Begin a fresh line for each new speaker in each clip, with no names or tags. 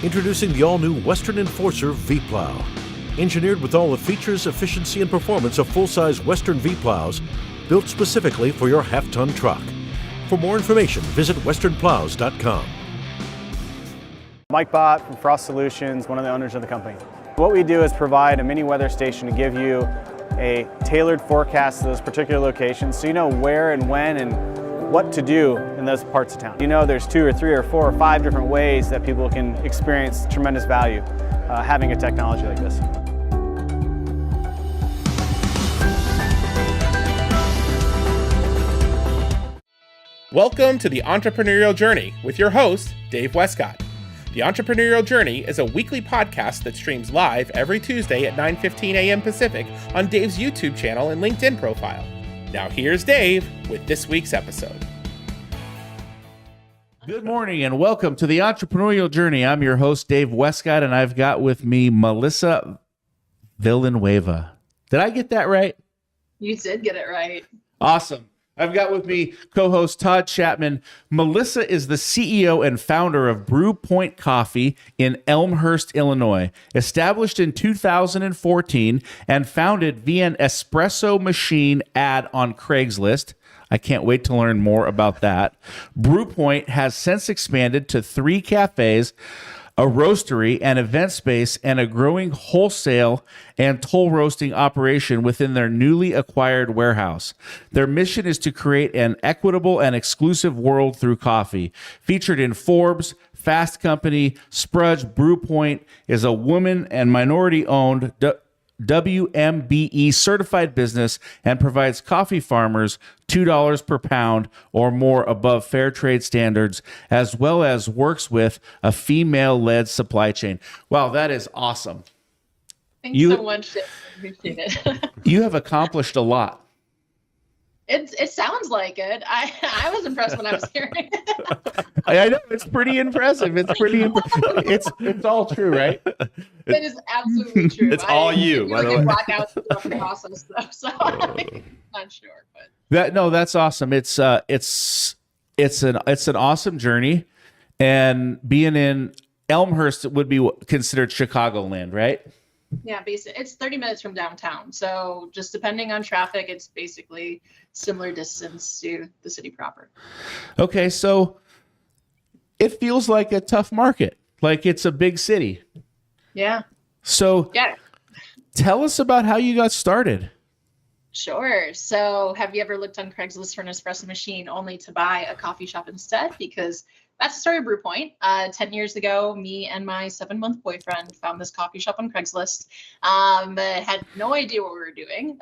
Introducing the all-new Western Enforcer V-Plow. Engineered with all the features, efficiency, and performance of full-size Western V-Plows, built specifically for your half-ton truck. For more information, visit westernplows.com.
Mike Bott from Frost Solutions, one of the owners of the company. What we do is provide a mini weather station to give you a tailored forecast to those particular locations so you know where and when and what to do in those parts of town. You know there's 2 or 3 or 4 or 5 different ways that people can experience tremendous value having a technology like this.
Welcome to the Entrepreneurial Journey with your host, Dave Westcott. The Entrepreneurial Journey is a weekly podcast that streams live every Tuesday at 9:15 a.m. Pacific on Dave's YouTube channel and LinkedIn profile. Now here's Dave with this week's episode.
Good morning and welcome to the Entrepreneurial Journey. I'm your host, Dave Westcott, and I've got with me Melissa Villanueva. Did I get that right?
You did get it right.
Awesome. I've got with me co-host Todd Chapman. Melissa is the CEO and founder of Brewpoint Coffee in Elmhurst, Illinois. Established in 2014 and founded via an espresso machine ad on Craigslist. I can't wait to learn more about that. Brewpoint has since expanded to 3 cafes, a roastery, an event space, and a growing wholesale and toll roasting operation within their newly acquired warehouse. Their mission is to create an equitable and exclusive world through coffee. Featured in Forbes, Fast Company, Sprudge, Brewpoint is a woman and minority-owned WMBE certified business and provides coffee farmers $2 per pound or more above fair trade standards, as well as works with a female-led supply chain. Wow, that is awesome.
Thanks so much. Appreciate it.
You have accomplished a lot.
It sounds like it. I was impressed when I was hearing it.
I know, it's pretty impressive. It's all true, right?
It is absolutely true.
It's all you, by the way.
Blackouts throughout the process stuff, so I'm not sure, but
that's awesome. It's an awesome journey, and being in Elmhurst would be considered Chicagoland, right?
Yeah, basically, it's 30 minutes from downtown. So just depending on traffic, it's basically similar distance to the city proper.
Okay, so it feels like a tough market, like it's a big city.
Yeah.
So
yeah,
tell us about how you got started.
Sure. So have you ever looked on Craigslist for an espresso machine only to buy a coffee shop instead? Because that's the story of Brewpoint. 10 years ago, me and my 7-month boyfriend found this coffee shop on Craigslist. Had no idea what we were doing,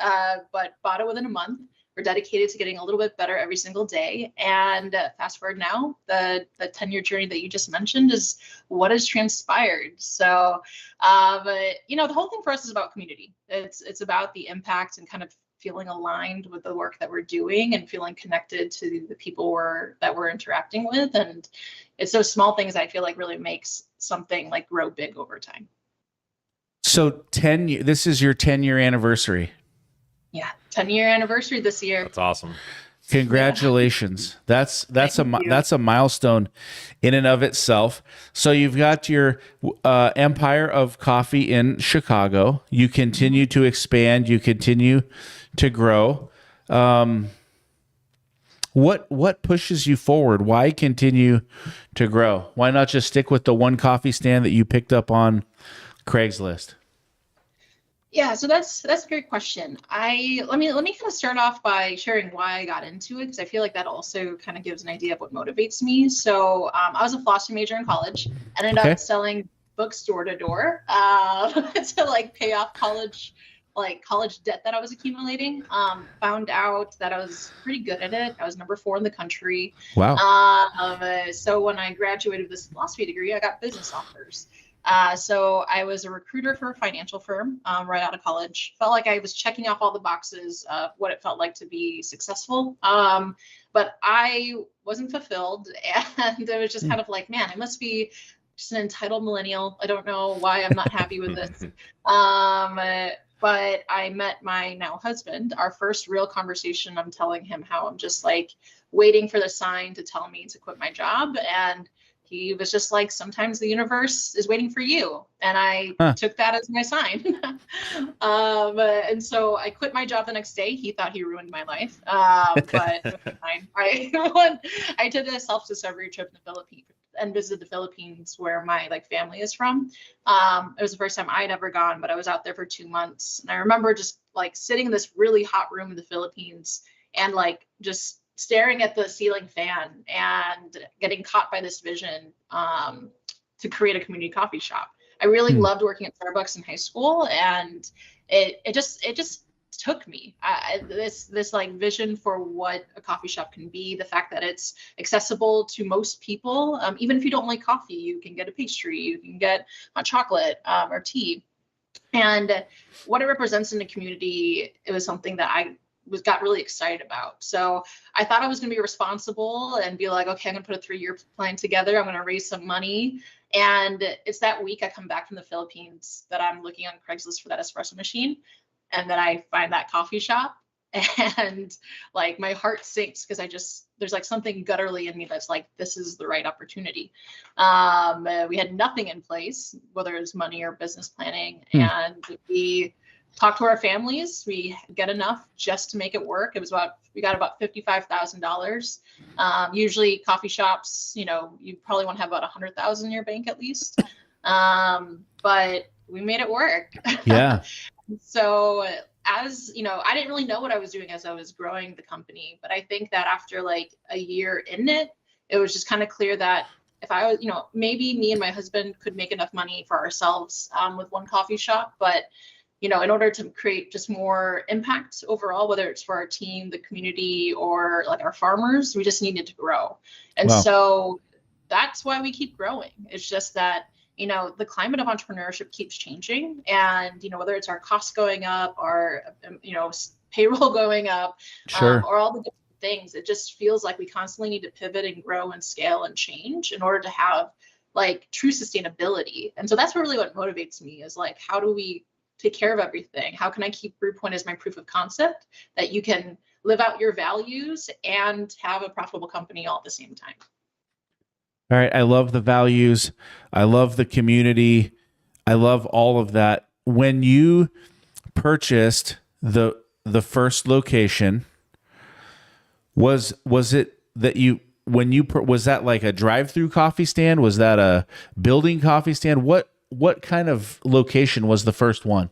but bought it within a month. We're dedicated to getting a little bit better every single day. And fast forward now, the 10-year journey that you just mentioned is what has transpired. So, the whole thing for us is about community. It's about the impact and kind of feeling aligned with the work that we're doing and feeling connected to the people that we're interacting with. And it's those small things I feel like really makes something like grow big over time. So
this is your 10-year anniversary.
Yeah. 10-year anniversary this year.
That's awesome.
Congratulations. Yeah. That's a milestone in and of itself. So you've got your empire of coffee in Chicago. You continue to expand, you continue to grow. What pushes you forward? Why continue to grow? Why not just stick with the one coffee stand that you picked up on Craigslist?
Yeah, so that's a great question. Let me kind of start off by sharing why I got into it, because I feel like that also kind of gives an idea of what motivates me. So I was a philosophy major in college, ended up selling books door to door to like pay off college debt that I was accumulating. Found out that I was pretty good at it. I was number 4 in the country.
Wow.
So when I graduated with this philosophy degree, I got business offers. So I was a recruiter for a financial firm right out of college. Felt like I was checking off all the boxes of what it felt like to be successful. But I wasn't fulfilled. And it was just kind of like, man, I must be just an entitled millennial. I don't know why I'm not happy with this. But I met my now husband. Our first real conversation, I'm telling him how I'm just like waiting for the sign to tell me to quit my job. And He was just like, sometimes the universe is waiting for you. And I took that as my sign. And so I quit my job the next day. He thought he ruined my life. But it was fine. I took a self-discovery trip in the Philippines and visited the Philippines where my family is from. It was the first time I'd ever gone, but I was out there for 2 months. And I remember just sitting in this really hot room in the Philippines and just staring at the ceiling fan and getting caught by this vision to create a community coffee shop. I really loved working at Starbucks in high school, and it just took me. This vision for what a coffee shop can be, the fact that it's accessible to most people. Even if you don't like coffee, you can get a pastry, you can get hot chocolate or tea. And what it represents in the community, it was something that I got really excited about. So I thought I was going to be responsible and be like, okay, I'm going to put a 3-year plan together. I'm going to raise some money. And it's that week I come back from the Philippines that I'm looking on Craigslist for that espresso machine. And then I find that coffee shop, and my heart sinks because there's something gutturally in me that's this is the right opportunity. We had nothing in place, whether it's money or business planning. And we talked to our families. We get enough just to make it work. We got about $55,000. Usually coffee shops, you probably want to have about 100,000 in your bank at least. But we made it work.
Yeah.
So as I didn't really know what I was doing as I was growing the company, but I think that after a year in it was just kind of clear that if I was, maybe me and my husband could make enough money for ourselves with one coffee shop, but in order to create just more impact overall, whether it's for our team, the community, or our farmers, we just needed to grow. And so that's why we keep growing. It's just that the climate of entrepreneurship keeps changing, and whether it's our costs going up, or payroll going up, or all the different things, it just feels like we constantly need to pivot and grow and scale and change in order to have true sustainability. And so that's really what motivates me is how do we take care of everything? How can I keep Brewpoint as my proof of concept that you can live out your values and have a profitable company all at the same time?
All right. I love the values. I love the community. I love all of that. When you purchased the first location, was it that was that a drive-through coffee stand? Was that a building coffee stand? What kind of location was the first one?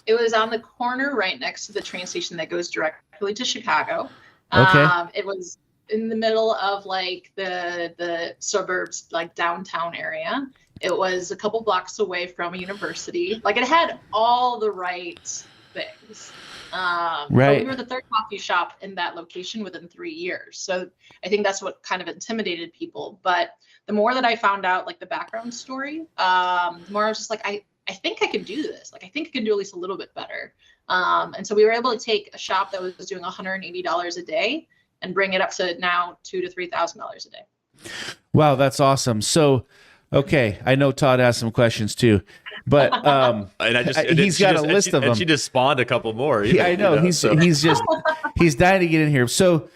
It was on the corner right next to the train station that goes directly to Chicago.
Okay.
It was in the middle of the suburbs, downtown area. It was a couple blocks away from a university. It had all the right things. Right. But we were the third coffee shop in that location within 3 years. So I think that's what kind of intimidated people. But the more that I found out the background story, the more I was just I think I can do this. I think I can do at least a little bit better. And so we were able to take a shop that was doing $180 a day and bring it up to now $2,000 to $3,000 a day.
Wow, that's awesome. So, okay, I know Todd has some questions too, but he's got a list of them.
And she just spawned a couple more.
I know. He's dying to get in here. So,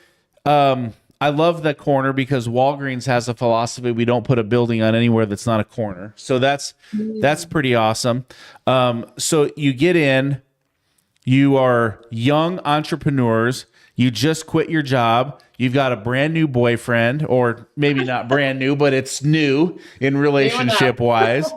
I love that corner because Walgreens has a philosophy: we don't put a building on anywhere that's not a corner. So that's pretty awesome. So you get in. You are young entrepreneurs. You just quit your job. You've got a brand new boyfriend, or maybe not brand new, but it's new in relationship wise.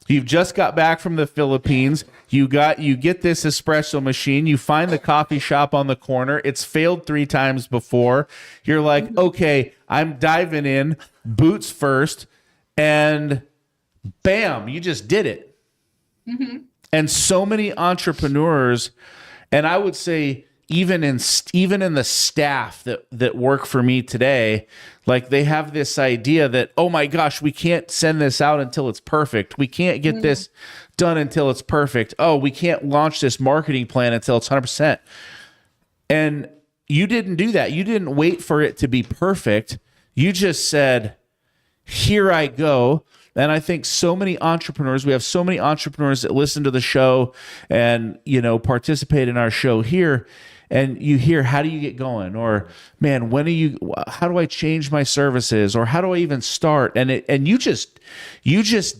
You've just got back from the Philippines. You get this espresso machine. You find the coffee shop on the corner. It's failed 3 times before. You're like, okay, I'm diving in, boots first, and bam, you just did it. Mm-hmm. And so many entrepreneurs, and I would say even in the staff that work for me today, they have this idea that, oh my gosh, we can't send this out until it's perfect. We can't get this done until it's perfect. Oh, we can't launch this marketing plan until it's 100%. And you didn't do that. You didn't wait for it to be perfect. You just said, here I go. And I think we have so many entrepreneurs that listen to the show and, participate in our show here. and you hear, how do you get going? Or, man, how do I change my services? Or how do I even start? And you just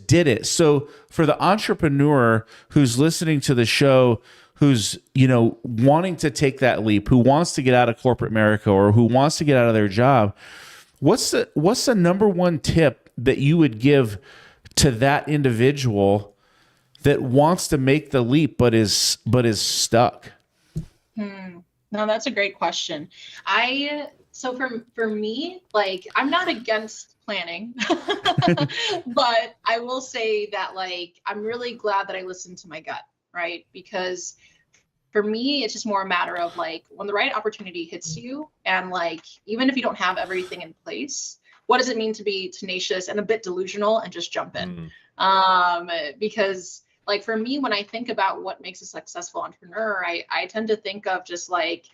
did it. So for the entrepreneur who's listening to the show, who's, wanting to take that leap, who wants to get out of corporate America, or who wants to get out of their job, what's the number one tip that you would give to that individual that wants to make the leap but is stuck?
No, that's a great question. So for me, like, I'm not against planning, but I will say that, like, I'm really glad that I listened to my gut, right? Because for me, it's just more a matter of, like, when the right opportunity hits you, and, like, even if you don't have everything in place, what does it mean to be tenacious and a bit delusional and just jump in? Because, like, for me, when I think about what makes a successful entrepreneur, I tend to think of just like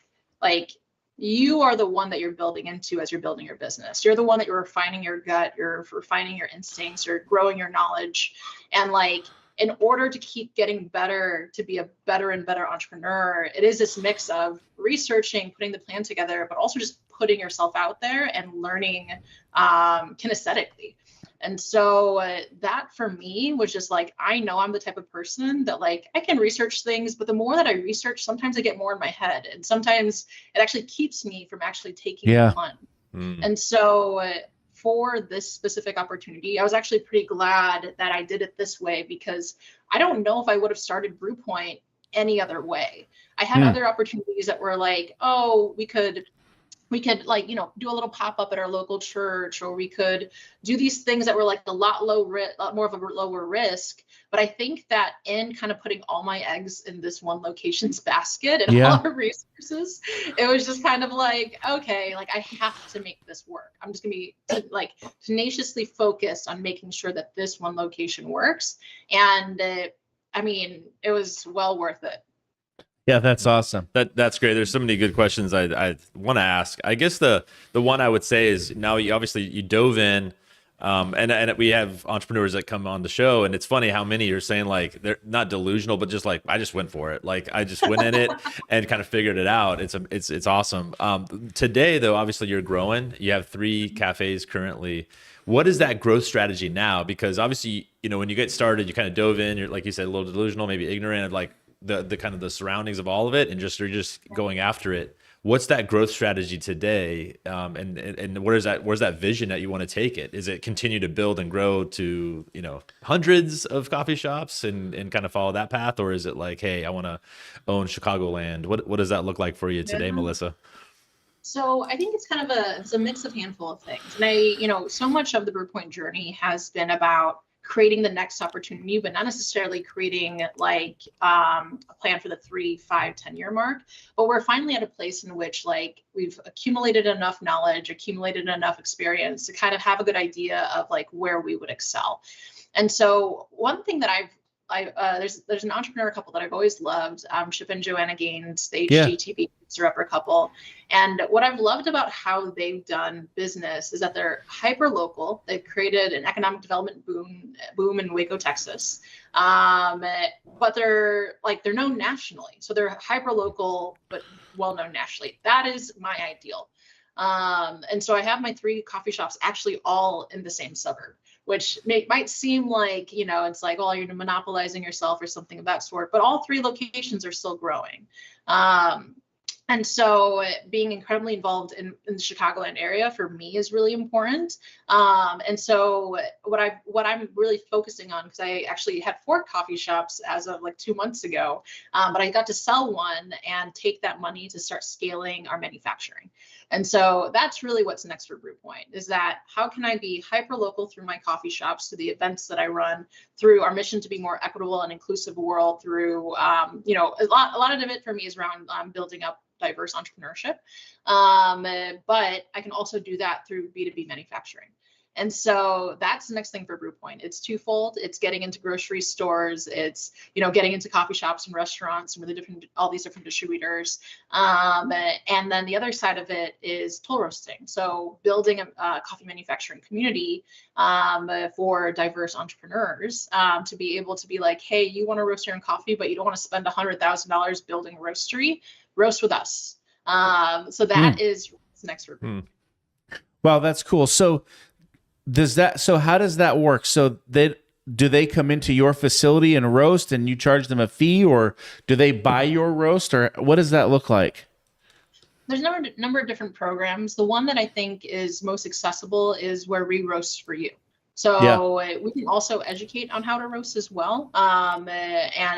you are the one that you're building into as you're building your business. You're the one that you're refining your gut, you're refining your instincts, you're growing your knowledge. And, like, in order to keep getting better, to be a better and better entrepreneur, it is this mix of researching, putting the plan together, but also just putting yourself out there and learning kinesthetically. And so that for me was just like, I know I'm the type of person that, like, I can research things, but the more that I research, sometimes I get more in my head, and sometimes it actually keeps me from actually taking the plunge. And so for this specific opportunity, I was actually pretty glad that I did it this way, because I don't know if I would have started Brewpoint any other way. I had other opportunities that were like, oh, we could like, do a little pop-up at our local church, or we could do these things that were like a lot more of a lower risk. But I think that in kind of putting all my eggs in this one location's basket and all our resources, it was just kind of like, okay, like, I have to make this work. I'm just gonna be like tenaciously focused on making sure that this one location works. And it was well worth it.
Yeah, that's awesome.
That's great. There's so many good questions I want to ask. I guess the one I would say is, now you dove in, and we have entrepreneurs that come on the show, and it's funny how many are saying, like, they're not delusional, but just like, I just went for it. Like, I just went in it and kind of figured it out. It's awesome. Today though, obviously you're growing. You have 3 cafes currently. What is that growth strategy now? Because obviously, when you get started, you kind of dove in, you're, like you said, a little delusional, maybe ignorant of, like, the kind of the surroundings of all of it, and you're just going after it. What's that growth strategy today? And where's that vision that you want to take it? Is it continue to build and grow to, hundreds of coffee shops and kind of follow that path? Or is it like, hey, I want to own Chicagoland? What does that look like for you today, Melissa?
So I think it's kind of it's a mix of handful of things. And so much of the Brewpoint journey has been about creating the next opportunity, but not necessarily creating like a plan for the 3, 5, 10-year mark. But we're finally at a place in which, like, we've accumulated enough knowledge, accumulated enough experience to kind of have a good idea of, like, where we would excel. And so one thing that there's an entrepreneur couple that I've always loved, Chip and Joanna Gaines, the HGTV upper couple. And what I've loved about how they've done business is that they're hyper local. They've created an economic development boom in Waco, Texas. But they're known nationally. So they're hyper local, but well known nationally. That is my ideal. And so I have my 3 coffee shops actually all in the same suburb, which might seem like, it's like, oh, you're monopolizing yourself or something of that sort, but all 3 locations are still growing. And so being incredibly involved in the Chicagoland area for me is really important. And so what I'm really focusing on, because I actually had 4 coffee shops as of like 2 months ago, but I got to sell one and take that money to start scaling our manufacturing. And so that's really what's next for Brewpoint, is that how can I be hyper local through my coffee shops, through the events that I run, through our mission to be more equitable and inclusive world, through a lot of it for me is around building up diverse entrepreneurship. But I can also do that through B2B manufacturing. And so that's the next thing for Brewpoint. It's twofold. It's getting into grocery stores. It's, getting into coffee shops and restaurants and all these different distributors. And then the other side of it is toll roasting. So building a coffee manufacturing community for diverse entrepreneurs to be able to be like, hey, you want to roast your own coffee, but you don't want to spend $100,000 building a roastery, roast with us. So that is what's next for Brewpoint.
Wow, that's cool. So how does that work? So do they come into your facility and roast and you charge them a fee, or do they buy your roast, or what does that look like?
There's a number of different programs. The one that I think is most accessible is where we roast for you. So we can also educate on how to roast as well. And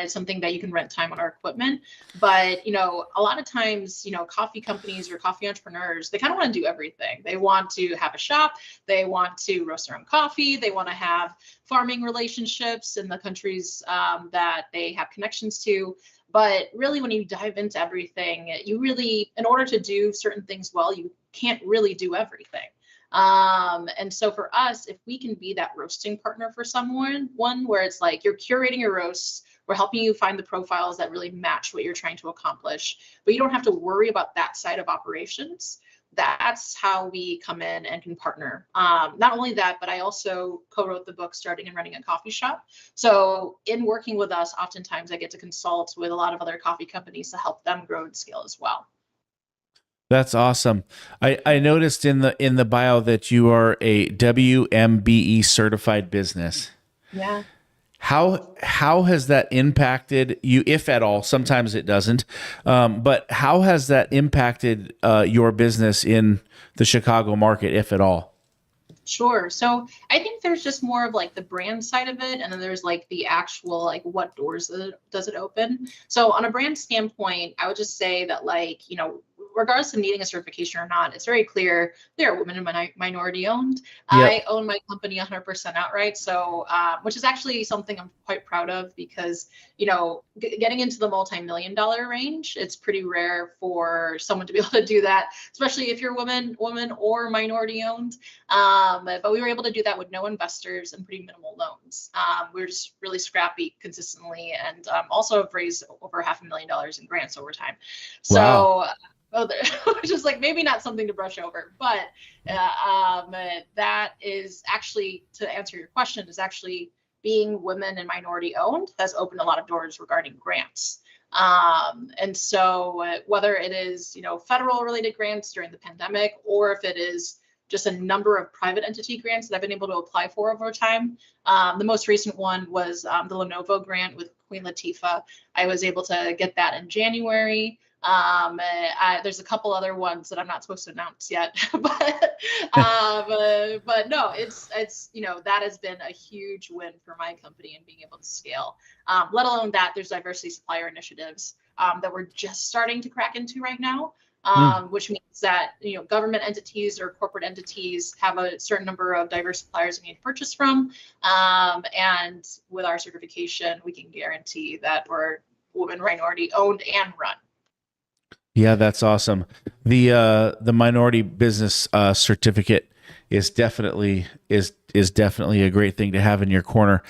it's something that you can rent time on our equipment. But, a lot of times, coffee companies or coffee entrepreneurs, they kind of want to do everything. They want to have a shop. They want to roast their own coffee. They want to have farming relationships in the countries that they have connections to. But really, when you dive into everything, in order to do certain things well, you can't really do everything. And so for us, if we can be that roasting partner for someone, where it's like you're curating your roasts, we're helping you find the profiles that really match what you're trying to accomplish, but you don't have to worry about that side of operations. That's how we come in and can partner. Not only that, but I also co-wrote the book, Starting and Running a Coffee Shop. So in working with us, oftentimes I get to consult with a lot of other coffee companies to help them grow and scale as well.
That's awesome. I noticed in the bio that you are a WMBE certified business.
Yeah.
How has that impacted you, if at all? Sometimes it doesn't. But how has that impacted your business in the Chicago market, if at all?
Sure. So I think there's just more of like the brand side of it. And then there's like the actual, like what doors does it open? So on a brand standpoint, I would just say that regardless of needing a certification or not, it's very clear they are women and minority owned. Yep. I own my company 100% outright. So, which is actually something I'm quite proud of because, getting into the multi-million-dollar range, it's pretty rare for someone to be able to do that, especially if you're woman or minority owned. But we were able to do that with no investors and pretty minimal loans. We're just really scrappy consistently, and also have raised over $500,000 in grants over time. So. Wow. Which is like maybe not something to brush over, but that is actually, to answer your question, is actually being women and minority owned has opened a lot of doors regarding grants. And so whether it is, federal related grants during the pandemic, or if it is just a number of private entity grants that I've been able to apply for over time. The most recent one was the Lenovo grant with Queen Latifah. I was able to get that in January. There's a couple other ones that I'm not supposed to announce yet, but no, it's that has been a huge win for my company and being able to scale. Let alone that there's diversity supplier initiatives that we're just starting to crack into right now, which means that government entities or corporate entities have a certain number of diverse suppliers we need to purchase from, and with our certification, we can guarantee that we're women, minority owned and run.
Yeah, that's awesome. The minority business certificate is definitely a great thing to have in your corner.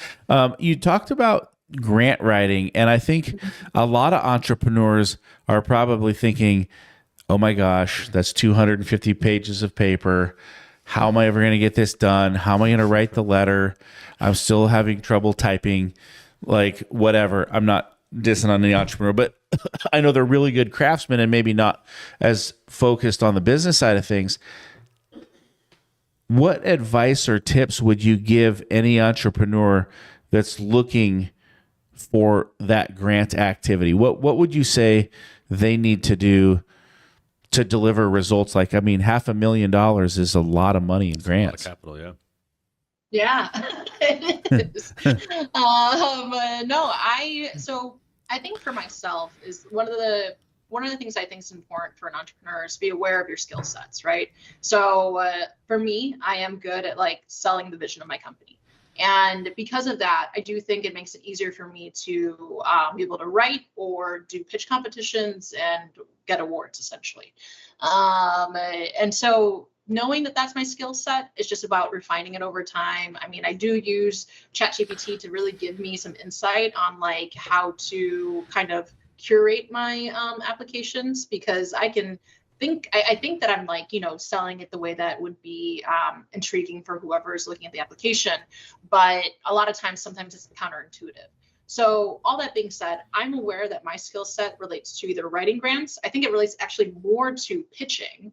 You talked about grant writing, and I think a lot of entrepreneurs are probably thinking, "Oh my gosh, that's 250 pages of paper. How am I ever going to get this done? How am I going to write the letter? I'm still having trouble typing." Like, whatever. I'm not dissing on the entrepreneur, but I know they're really good craftsmen and maybe not as focused on the business side of things. What advice or tips would you give any entrepreneur that's looking for that grant activity? What would you say they need to do to deliver results? Like, I mean, $500,000 is a lot of money in grants.
A lot of capital, yeah.
Yeah, it is. So I think for myself is one of the things I think is important for an entrepreneur is to be aware of your skill sets, right? So for me, I am good at like selling the vision of my company. And because of that, I do think it makes it easier for me to be able to write or do pitch competitions and get awards essentially. And so knowing that that's my skill set. It's just about refining it over time. I mean, I do use ChatGPT to really give me some insight on like how to kind of curate my applications, because I think that I'm like, selling it the way that would be intriguing for whoever is looking at the application. But a lot of times, sometimes it's counterintuitive. So all that being said, I'm aware that my skill set relates to either writing grants. I think it relates actually more to pitching,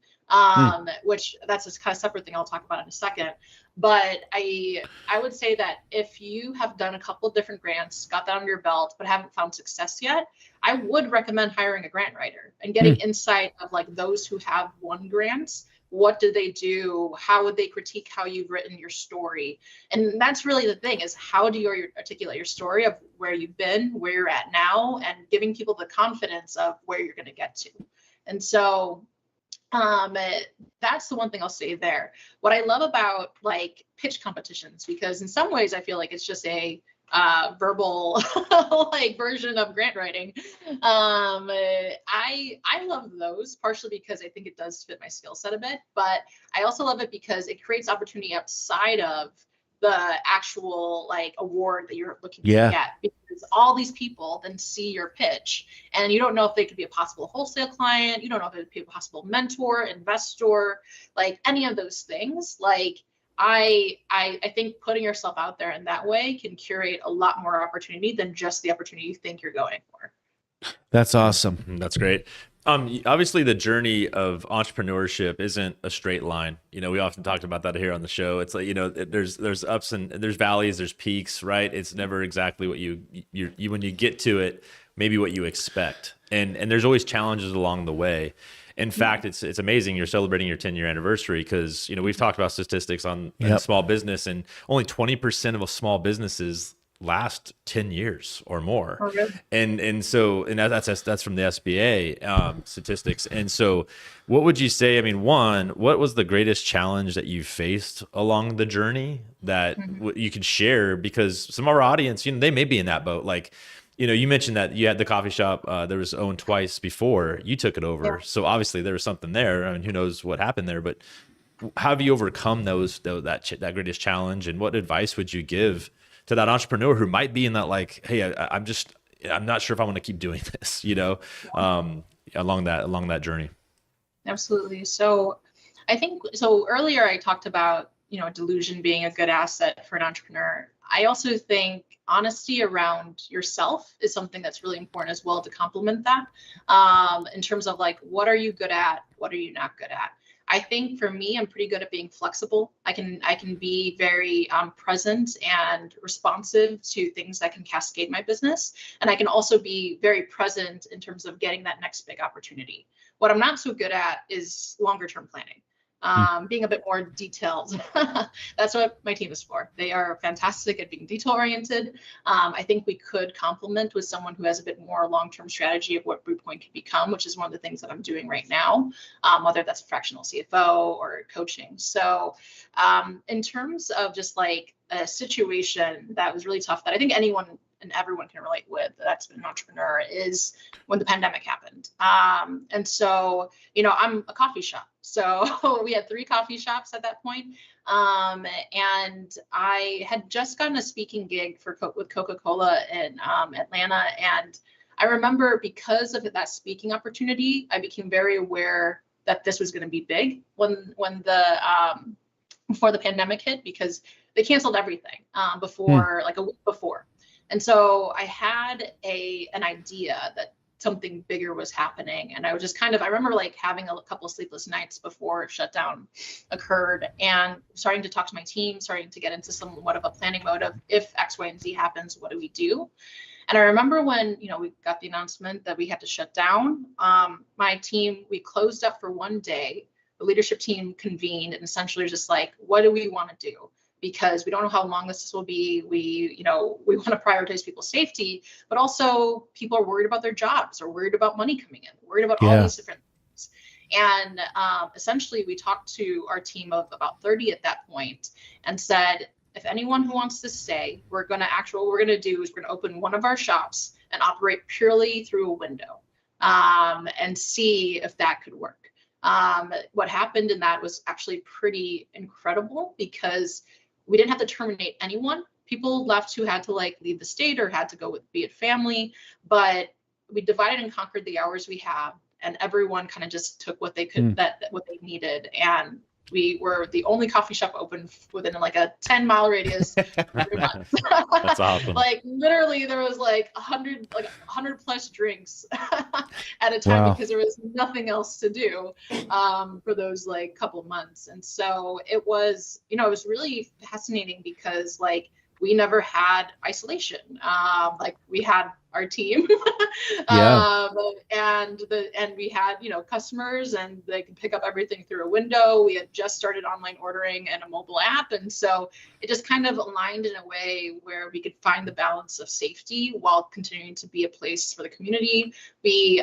which that's a kind of separate thing I'll talk about in a second. But I would say that if you have done a couple of different grants, got that under your belt, but haven't found success yet, I would recommend hiring a grant writer and getting insight of like those who have won grants. What do they do? How would they critique how you've written your story? And that's really the thing, is how do you articulate your story of where you've been, where you're at now, and giving people the confidence of where you're going to get to. And so that's the one thing I'll say there. What I love about like pitch competitions, because in some ways I feel like it's just a verbal like version of grant writing. I love those, partially because I think it does fit my skill set a bit, but I also love it because it creates opportunity outside of the actual like award that you're looking to get, because all these people then see your pitch, and you don't know if they could be a possible wholesale client, you don't know if it would be a possible mentor, investor, like any of those things. Like I think putting yourself out there in that way can curate a lot more opportunity than just the opportunity you think you're going for.
That's awesome.
That's great. Obviously the journey of entrepreneurship isn't a straight line. We often talked about that here on the show. It's like, there's ups and there's valleys, there's peaks, right? It's never exactly what you when you get to it, maybe what you expect. And there's always challenges along the way. In fact, it's amazing you're celebrating your 10-year anniversary, because, we've talked about statistics on small business, and only 20% of small businesses last 10 years or more. Okay. And so that's from the SBA statistics. And so what would you say, I mean, one, what was the greatest challenge that you faced along the journey that you could share? Because some of our audience, they may be in that boat. Like, you mentioned that you had the coffee shop that was owned twice before you took it over. Yeah. So obviously there was something there. I mean, who knows what happened there, but how have you overcome that greatest challenge? And what advice would you give to that entrepreneur who might be in that, like, hey, I'm not sure if I want to keep doing this, along that journey? Absolutely.
So I think, earlier I talked about, delusion being a good asset for an entrepreneur. I also think honesty around yourself is something that's really important as well, to complement that, in terms of like, what are you good at? What are you not good at? I think for me, I'm pretty good at being flexible. I can be very present and responsive to things that can cascade my business. And I can also be very present in terms of getting that next big opportunity. What I'm not so good at is longer term planning. Being a bit more detailed. That's what my team is for. They are fantastic at being detail oriented. I think we could complement with someone who has a bit more long-term strategy of what Brewpoint can become, which is one of the things that I'm doing right now, whether that's a fractional CFO or coaching. So in terms of just like a situation that was really tough, that I think anyone and everyone can relate with, that's been an entrepreneur, is when the pandemic happened. And so, I'm a coffee shop. So we had 3 coffee shops at that point. And I had just gotten a speaking gig with Coca-Cola in Atlanta. And I remember, because of that speaking opportunity, I became very aware that this was going to be big before the pandemic hit, because they canceled everything like a week before. And so I had an idea that something bigger was happening. And I was just I remember like having a couple of sleepless nights before shutdown occurred, and starting to talk to my team, starting to get into somewhat of a planning mode of, if X, Y, and Z happens, what do we do? And I remember when, we got the announcement that we had to shut down, my team, we closed up for one day. The leadership team convened and essentially was just like, what do we want to do? Because we don't know how long this will be. We want to prioritize people's safety, but also people are worried about their jobs, or worried about money coming in, worried about all these different things. And essentially, we talked to our team of about 30 at that point and said, if anyone who wants to stay, what we're going to do is we're going to open one of our shops and operate purely through a window, and see if that could work. What happened in that was actually pretty incredible because we didn't have to terminate anyone. People left who had to like leave the state or had to go with be it family, but we divided and conquered the hours we have, and everyone kind of just took what they could what they needed. And we were the only coffee shop open within like a 10-mile radius.
That's awesome.
Like literally there was like 100 plus drinks at a time because there was nothing else to do for those like couple months. And so it was, it was really fascinating because like we never had isolation. Like we had our team and we had, customers, and they could pick up everything through a window. We had just started online ordering and a mobile app. And so it just kind of aligned in a way where we could find the balance of safety while continuing to be a place for the community. We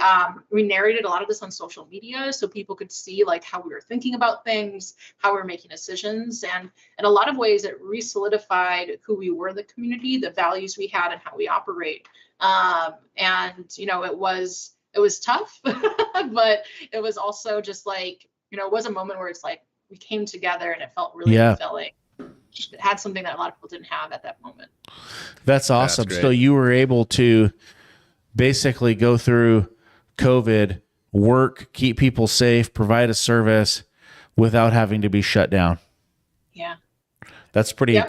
narrated a lot of this on social media so people could see like how we were thinking about things, how we were making decisions. And in a lot of ways, it re-solidified who we were in the community, the values we had, and how we operate. It was tough, but it was also just like, it was a moment where it's like we came together and it felt really fulfilling. It had something that a lot of people didn't have at that moment.
That's awesome. So you were able to basically go through COVID, work, keep people safe, provide a service without having to be shut down.
Yeah.
That's pretty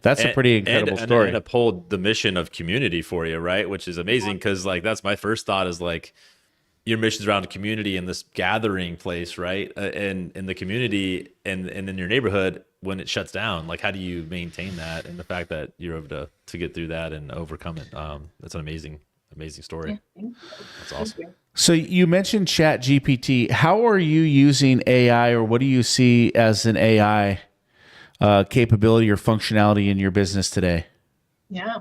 That's a pretty incredible story.
And uphold the mission of community for you, right? Which is amazing because like that's my first thought is like your mission's around the community and this gathering place, right? And in the community and in your neighborhood when it shuts down, like how do you maintain that? And the fact that you're able to get through that and overcome it, that's an amazing story.
Yeah,
that's awesome.
So you mentioned ChatGPT. How are you using AI, or what do you see as an AI capability or functionality in your business today?
Yeah,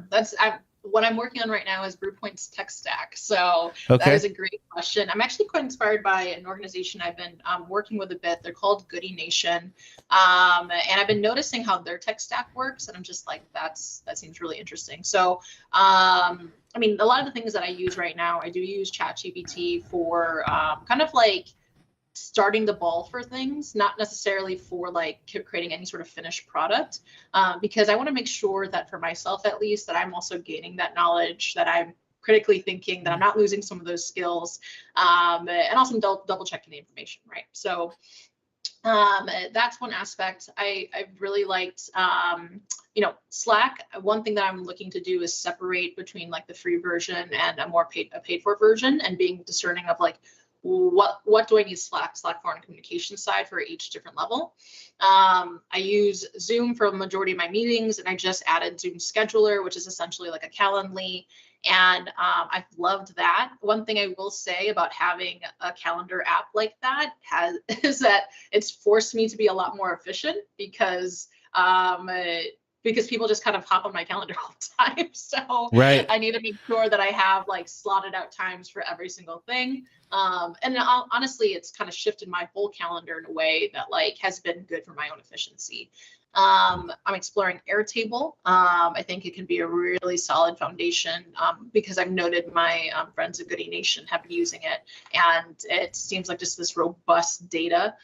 what I'm working on right now is Brewpoint's tech stack. So that is a great question. I'm actually quite inspired by an organization I've been working with a bit. They're called Goody Nation. And I've been noticing how their tech stack works. And I'm just like, that seems really interesting. So, a lot of the things that I use right now, I do use ChatGPT for kind of like starting the ball for things, not necessarily for like creating any sort of finished product, because I want to make sure that for myself, at least, that I'm also gaining that knowledge, that I'm critically thinking, that I'm not losing some of those skills, and also double checking the information, right? So that's one aspect. I've really liked, Slack. One thing that I'm looking to do is separate between like the free version and a more paid for version, and being discerning of like, what do I need Slack for on the communication side for each different level. I use Zoom for the majority of my meetings, and I just added Zoom Scheduler, which is essentially like a Calendly. And I've loved that. One thing I will say about having a calendar app like that is that it's forced me to be a lot more efficient because people just kind of hop on my calendar all the time. So I need to make sure that I have like slotted out times for every single thing. And honestly, it's kind of shifted my whole calendar in a way that like has been good for my own efficiency. I'm exploring Airtable. I think it can be a really solid foundation because I've noted my friends at Goody Nation have been using it, and it seems like just this robust data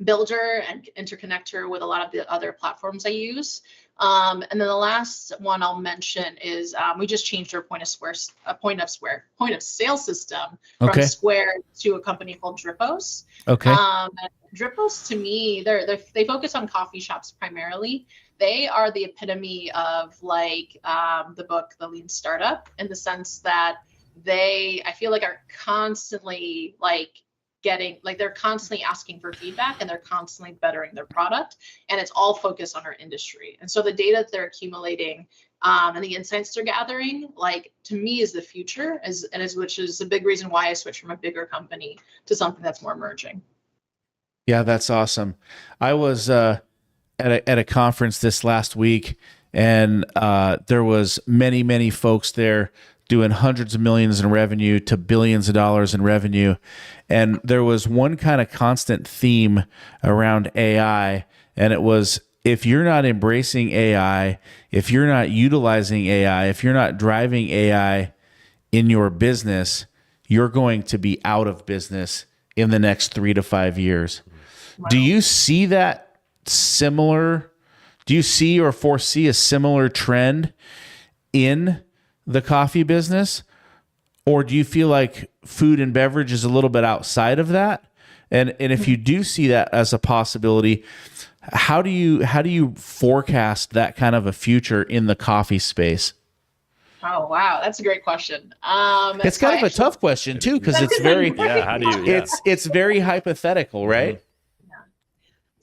builder and interconnector with a lot of the other platforms I use. And then the last one I'll mention is we just changed our point of sale system from Square to a company called Drippos. Drippos, to me, they focus on coffee shops primarily. They are the epitome of like the book, The Lean Startup, in the sense that I feel like are constantly they're constantly asking for feedback, and they're constantly bettering their product, and it's all focused on our industry. And so the data that they're accumulating and the insights they're gathering, like, to me, is the future, which is a big reason why I switched from a bigger company to something that's more emerging.
Yeah, that's awesome. I was at a conference this last week, and there was many folks there doing hundreds of millions in revenue to billions of dollars in revenue. And there was one kind of constant theme around AI, and it was, if you're not embracing AI, if you're not utilizing AI, if you're not driving AI in your business, you're going to be out of business in the next 3 to 5 years. Do you see that similar? Do you see or foresee a similar trend in the coffee business? Or do you feel like food and beverage is a little bit outside of that? And if you do see that as a possibility, how do you forecast that kind of a future in the coffee space?
Oh, wow. That's a great question.
It's kind of a tough question too, because it's very,
how do you,
it's very hypothetical, right?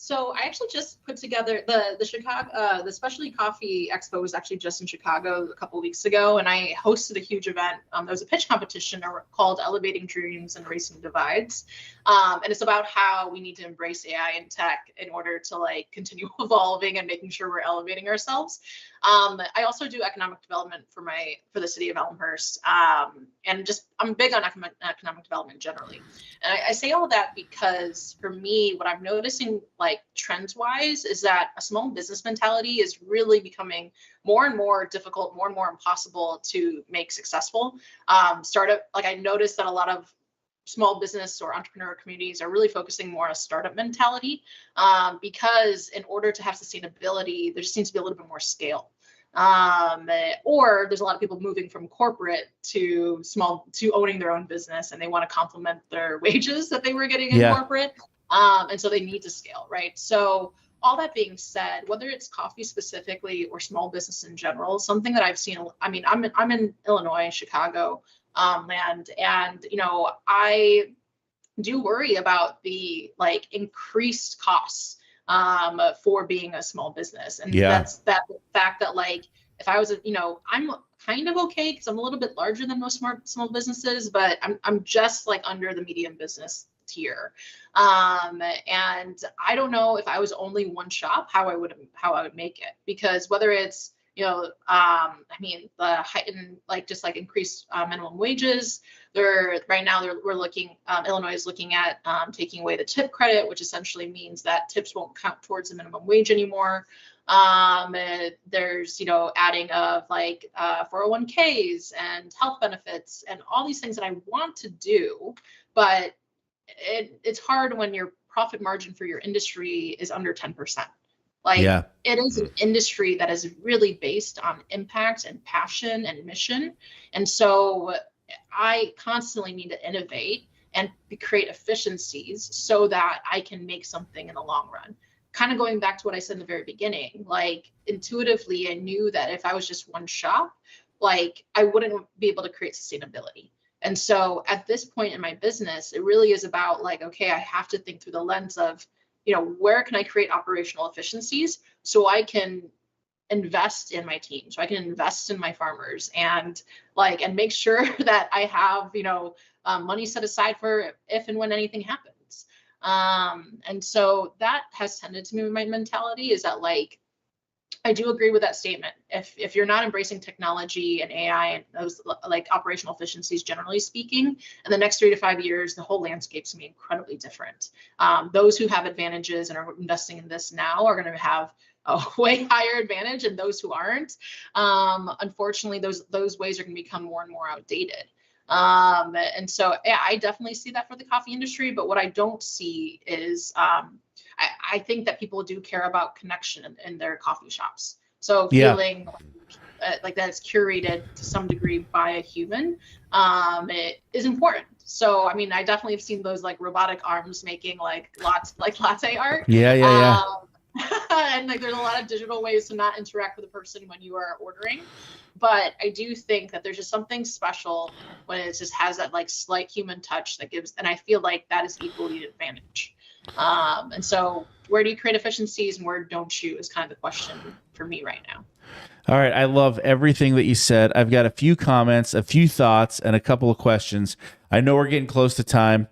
So I actually just put together the Chicago, the Specialty Coffee Expo was actually just in Chicago a couple of weeks ago, and I hosted a huge event. There was a pitch competition called Elevating Dreams and Erasing Divides, and it's about how we need to embrace AI and tech in order to like continue evolving and making sure we're elevating ourselves. I also do economic development for the city of Elmhurst, and just I'm big on economic development generally. And I say all that because for me, what I'm noticing like trends wise is that a small business mentality is really becoming more and more difficult, more and more impossible to make successful. Startup, like I noticed that a lot of small business or entrepreneur communities are really focusing more on a startup mentality, because in order to have sustainability, there just seems to be a little bit more scale. Or there's a lot of people moving from corporate to owning their own business, and they want to complement their wages that they were getting in corporate. And so they need to scale, right? So all that being said, whether it's coffee specifically or small business in general, something that I've seen, I mean, I'm in Illinois, Chicago, land, and I do worry about the like increased costs for being a small business, and that's that fact that like if I was I'm kind of okay because I'm a little bit larger than most small businesses, but I'm just like under the medium business tier, and I don't know if I was only one shop how I would make it, because whether it's I mean the heightened just increased minimum wages. We're looking, Illinois is looking at taking away the tip credit, which essentially means that tips won't count towards the minimum wage anymore. There's adding of 401ks and health benefits and all these things that I want to do, but it's hard when your profit margin for your industry is under 10%. It is an industry that is really based on impact and passion and mission. And so I constantly need to innovate and create efficiencies so that I can make something in the long run. Kind of going back to what I said in the very beginning, intuitively, I knew that if I was just one shop, I wouldn't be able to create sustainability. And so at this point in my business, it really is about okay, I have to think through the lens of, where can I create operational efficiencies so I can invest in my team, so I can invest in my farmers and make sure that I have, money set aside for if and when anything happens. And so that has tended to be my mentality, is that I do agree with that statement. If you're not embracing technology and AI and those operational efficiencies, generally speaking, in the next 3 to 5 years, the whole landscape's gonna be incredibly different. Those who have advantages and are investing in this now are going to have a way higher advantage, and those who aren't, unfortunately, those ways are going to become more and more outdated. And so, yeah, I definitely see that for the coffee industry. But what I don't see is I think that people do care about connection in their coffee shops. So feeling like that it's curated to some degree by a human, it is important. So, I mean, I definitely have seen those robotic arms making latte art. Yeah. And there's a lot of digital ways to not interact with a person when you are ordering. But I do think that there's just something special when it just has that slight human touch that gives, and I feel like that is equally an advantage. And so where do you create efficiencies and where don't you is kind of the question for me right now.
All right. I love everything that you said. I've got a few comments, a few thoughts, and a couple of questions. I know we're getting close to time.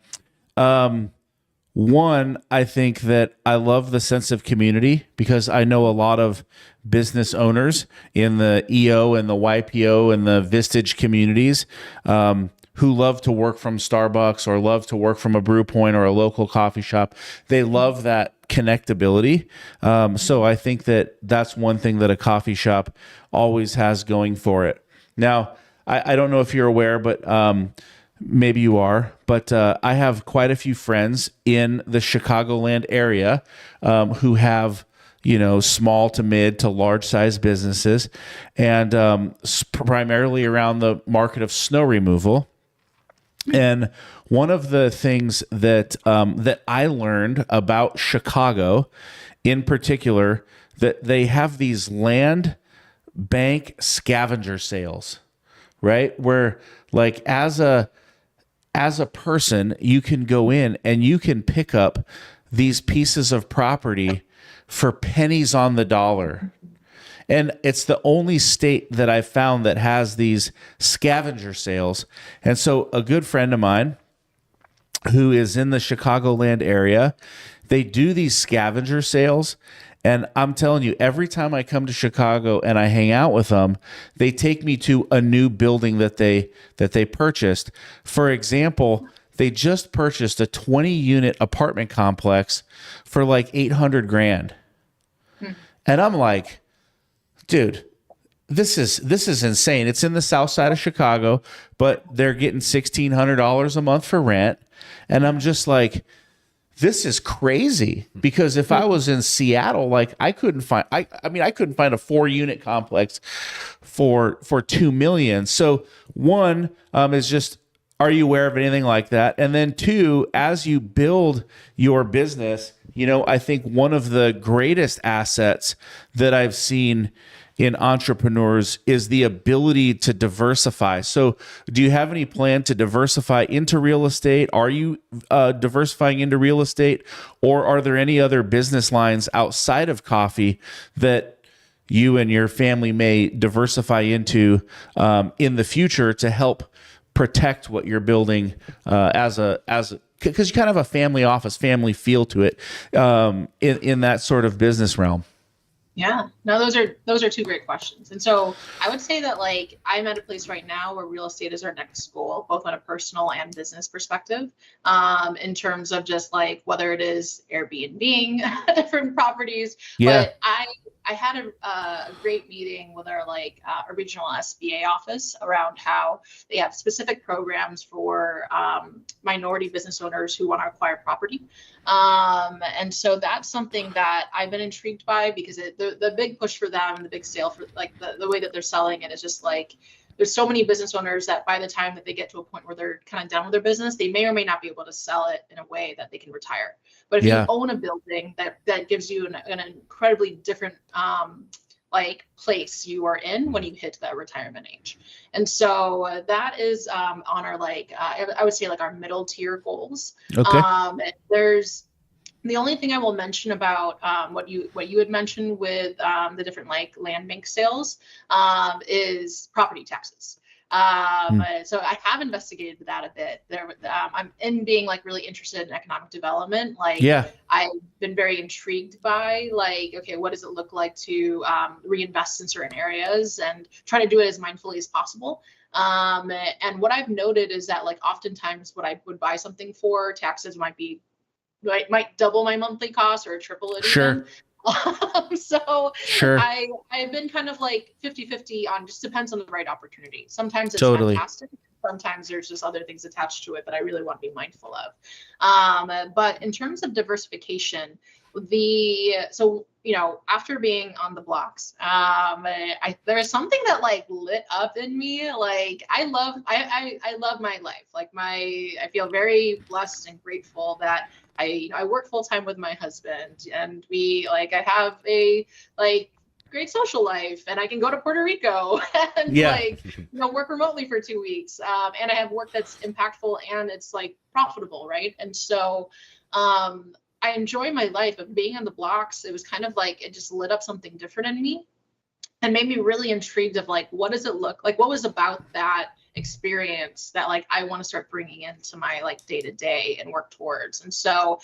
One, I think that I love the sense of community, because I know a lot of business owners in the EO and the YPO and the Vistage communities who love to work from Starbucks or love to work from a brew point or a local coffee shop. They love that connectability. So I think that that's one thing that a coffee shop always has going for it. Now, I don't know if you're aware, but maybe you are, but I have quite a few friends in the Chicagoland area who have, small to mid to large size businesses, and primarily around the market of snow removal. And one of the things that that I learned about Chicago, in particular, that they have these land bank scavenger sales, right? Where like as a person, you can go in and you can pick up these pieces of property for pennies on the dollar. And it's the only state that I've found that has these scavenger sales. And so a good friend of mine who is in the Chicagoland area, they do these scavenger sales. And I'm telling you, every time I come to Chicago and I hang out with them, they take me to a new building that they purchased. For example, they just purchased a 20-unit apartment complex for like $800,000. And I'm like, dude, this is insane. It's in the south side of Chicago, but they're getting $1,600 a month for rent. And I'm just like, this is crazy, because if I was in Seattle, like I couldn't find a 4-unit complex for $2 million. So one is just, are you aware of anything like that? And then two, as you build your business, I think one of the greatest assets that I've seen in entrepreneurs is the ability to diversify. So do you have any plan to diversify into real estate? Are you diversifying into real estate, or are there any other business lines outside of coffee that you and your family may diversify into in the future to help protect what you're building because you kind of have a family office, family feel to it in that sort of business realm?
Yeah, no, those are two great questions. And so I would say that like I'm at a place right now where real estate is our next goal, both on a personal and business perspective, in terms of just like whether it is Airbnb different properties.
Yeah.
But I had a great meeting with our regional SBA office around how they have specific programs for minority business owners who want to acquire property. And so that's something that I've been intrigued by, because the big push for them, the big sale for like the way that they're selling it is just like, there's so many business owners that by the time that they get to a point where they're kind of done with their business, they may or may not be able to sell it in a way that they can retire. But if you own a building that gives you an incredibly different place you are in when you hit that retirement age. And so that is on our I would say like our middle tier goals.
Okay.
There's the only thing I will mention about what you had mentioned with the different like land bank sales is property taxes. So I have investigated that a bit. I'm in being like really interested in economic development. I've been very intrigued by okay, what does it look like to reinvest in certain areas and try to do it as mindfully as possible. And what I've noted is that oftentimes what I would buy something for, taxes might double my monthly cost or triple it.
Sure.
So
sure.
I've been kind of 50-50 on, just depends on the right opportunity. Sometimes it's
totally
fantastic. Sometimes there's just other things attached to it that I really want to be mindful of. But in terms of diversification, after being on the blocks, there's something that lit up in me. I love my life. I feel very blessed and grateful that I work full time with my husband, and I have a great social life, and I can go to Puerto Rico and work remotely for 2 weeks. And I have work that's impactful and it's profitable, right? And so I enjoy my life, but being on the blocks, it was kind of it just lit up something different in me and made me really intrigued of what does it look like? What was about that experience that I want to start bringing into my day to day and work towards. And so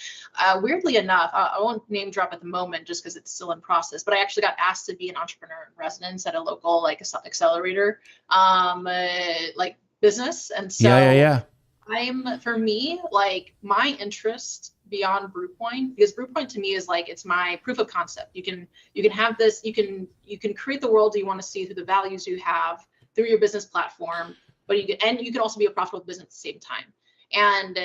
weirdly enough, I won't name drop at the moment just because it's still in process, but I actually got asked to be an entrepreneur in residence at a local accelerator business. And so for me, my interest beyond Brewpoint, because Brewpoint to me is it's my proof of concept. You can have this, you can create the world you want to see through the values you have through your business platform. but you can also be a profitable business at the same time. And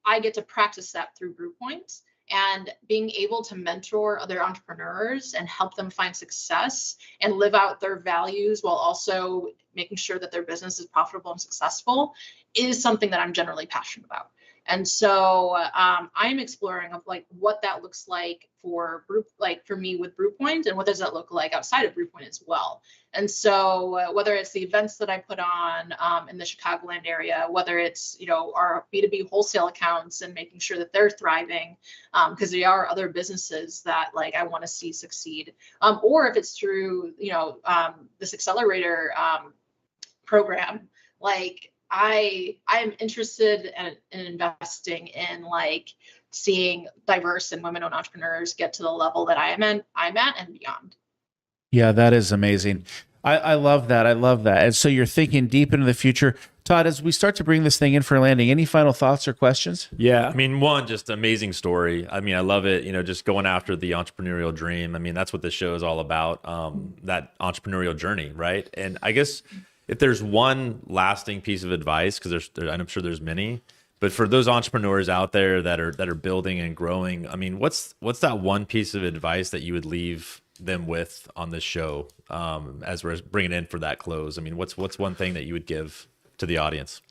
I get to practice that through Brewpoint, and being able to mentor other entrepreneurs and help them find success and live out their values while also making sure that their business is profitable and successful is something that I'm generally passionate about. And so I'm exploring of like what that looks like for me with Brewpoint, and what does that look like outside of Brewpoint as well. And so whether it's the events that I put on in the Chicagoland area, whether it's, our B2B wholesale accounts and making sure that they're thriving, because there are other businesses that like I want to see succeed, or if it's through, this accelerator program, like I am interested in investing in like seeing diverse and women-owned entrepreneurs get to the level that I'm at and beyond.
Yeah, that is amazing. I love that. I love that. And so you're thinking deep into the future. Todd, as we start to bring this thing in for a landing, any final thoughts or questions?
Yeah. I mean, one, just amazing story. I mean, I love it, just going after the entrepreneurial dream. I mean, that's what this show is all about, that entrepreneurial journey, right? And I guess if there's one lasting piece of advice, because I'm sure there's many, but for those entrepreneurs out there that are building and growing, I mean, what's that one piece of advice that you would leave them with on this show as we're bringing in for that close? I mean, what's one thing that you would give to the audience?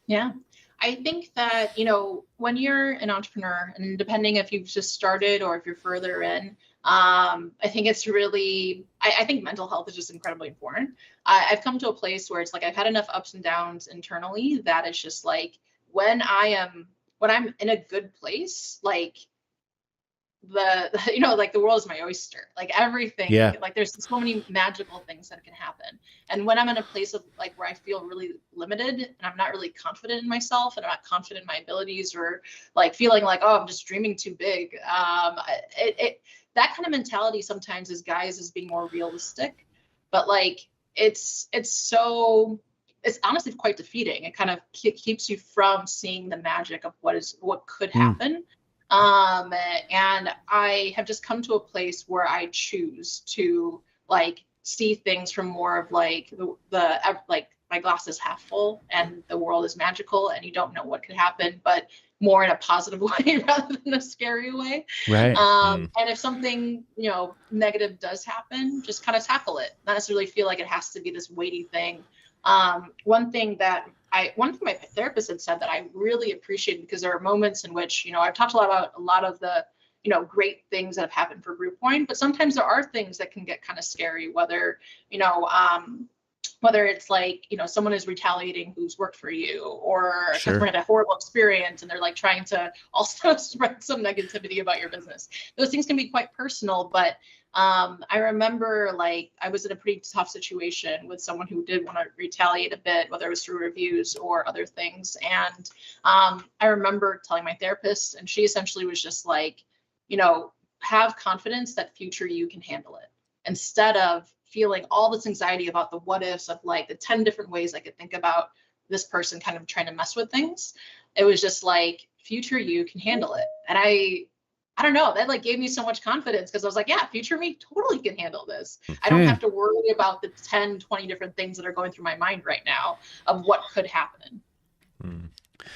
Yeah, I think that, when you're an entrepreneur, and depending if you've just started or if you're further in, I think it's really, I think mental health is just incredibly important. I've come to a place where it's like, I've had enough ups and downs internally that it's just like, when I'm in a good place, like like the world is my oyster, like everything, like there's so many magical things that can happen. And when I'm in a place of like where I feel really limited and I'm not really confident in myself and I'm not confident in my abilities, or like feeling like, oh, I'm just dreaming too big, that kind of mentality sometimes is being more realistic, but like it's honestly quite defeating. It kind of keeps you from seeing the magic of what could happen. And I have just come to a place where I choose to like see things from more of like the like my glass is half full and the world is magical and you don't know what could happen, but more in a positive way rather than a scary way.
Right.
And if something, negative does happen, just kind of tackle it. Not necessarily feel like it has to be this weighty thing. One thing my therapist had said that I really appreciated, because there are moments in which, I've talked about a lot of the, great things that have happened for Brewpoint, but sometimes there are things that can get kind of scary, whether it's like, someone is retaliating who's worked for you, or a customer had a horrible experience and they're like trying to also spread some negativity about your business. Those things can be quite personal, but I remember like I was in a pretty tough situation with someone who did want to retaliate a bit, whether it was through reviews or other things. And I remember telling my therapist, and she essentially was just like, have confidence that future you can handle it, instead of feeling all this anxiety about the what ifs of like the 10 different ways I could think about this person kind of trying to mess with things. It was just like, future you can handle it. And I don't know, that like gave me so much confidence, because I was like, yeah, future me totally can handle this. I don't have to worry about the 10, 20 different things that are going through my mind right now of what could happen.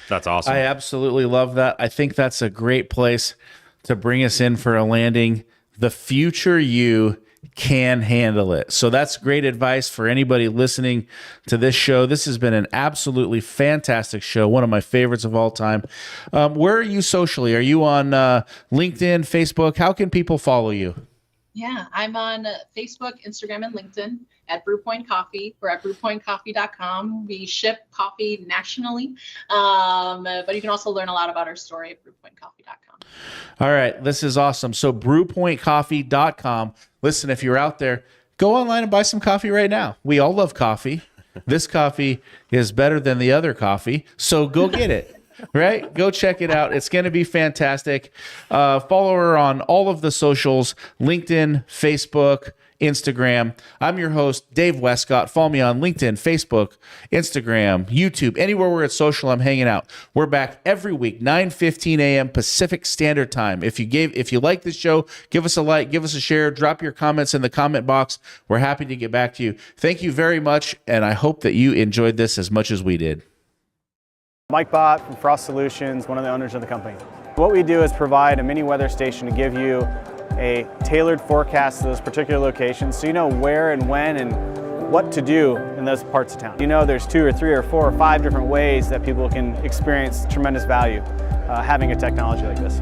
That's awesome.
I absolutely love that. I think that's a great place to bring us in for a landing. The future you can handle it. So that's great advice for anybody listening to this show. This has been an absolutely fantastic show, one of my favorites of all time. Where are you socially? Are you on LinkedIn, Facebook? How can people follow you?
Yeah, I'm on Facebook, Instagram, and LinkedIn at Brewpoint Coffee. We're at brewpointcoffee.com. We ship coffee nationally, but you can also learn a lot about our story at brewpointcoffee.com.
All right, this is awesome. So brewpointcoffee.com. Listen, if you're out there, go online and buy some coffee right now. We all love coffee. This coffee is better than the other coffee, so go get it. Right? Go check it out. It's going to be fantastic. Follow her on all of the socials, LinkedIn, Facebook, Instagram. I'm your host, Dave Westcott. Follow me on LinkedIn, Facebook, Instagram, YouTube, anywhere where it's social, I'm hanging out. We're back every week, 9:15 a.m. Pacific Standard Time. If you like this show, give us a like, give us a share, drop your comments in the comment box. We're happy to get back to you. Thank you very much, and I hope that you enjoyed this as much as we did.
Mike Bott from Frost Solutions, one of the owners of the company. What we do is provide a mini weather station to give you a tailored forecast to those particular locations so you know where and when and what to do in those parts of town. You know there's 2 or 3 or 4 or 5 different ways that people can experience tremendous value having a technology like this.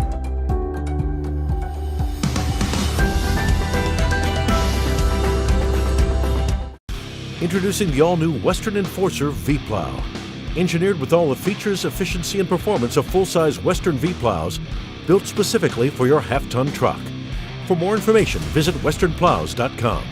Introducing the all-new Western Enforcer V-Plow. Engineered with all the features, efficiency, and performance of full-size Western V-Plows, built specifically for your half-ton truck. For more information, visit westernplows.com.